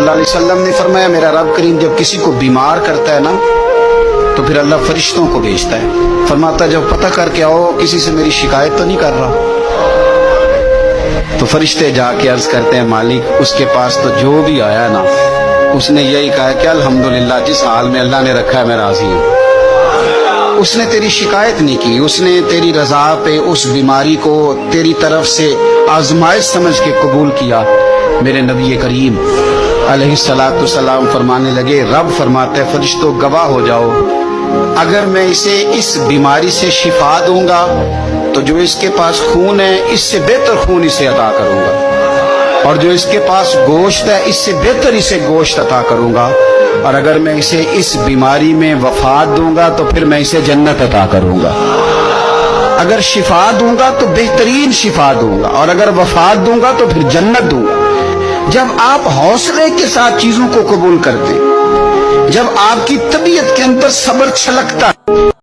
اللہ علیہ وسلم نے فرمایا میرا رب کریم جب کسی کو بیمار کرتا ہے نا تو پھر اللہ فرشتوں کو بھیجتا ہے، فرماتا ہے جب پتہ کر کے آؤ کسی سے میری شکایت تو نہیں کر رہا۔ تو فرشتے جا کے عرض کرتے ہیں مالک اس کے پاس تو جو بھی آیا نا اس نے یہی کہا کہ الحمدللہ جس حال میں اللہ نے رکھا ہے میں راضی ہوں۔ اس نے تیری شکایت نہیں کی، اس نے تیری رضا پہ اس بیماری کو تیری طرف سے آزمائش سمجھ کے قبول کیا۔ میرے نبی کریم علیہ السلام فرمانے لگے، رب فرماتا ہے فرشتوں گواہ ہو جاؤ، اگر میں اسے اس بیماری سے شفا دوں گا تو جو اس کے پاس خون ہے اس سے بہتر خون اسے عطا کروں گا، اور جو اس کے پاس گوشت ہے اس سے بہتر اسے گوشت عطا کروں گا، اور اگر میں اسے اس بیماری میں وفات دوں گا تو پھر میں اسے جنت عطا کروں گا۔ اگر شفا دوں گا تو بہترین شفا دوں گا، اور اگر وفات دوں گا تو پھر جنت دوں گا۔ جب آپ حوصلے کے ساتھ چیزوں کو قبول کرتے، جب آپ کی طبیعت کے اندر صبر چھلکتا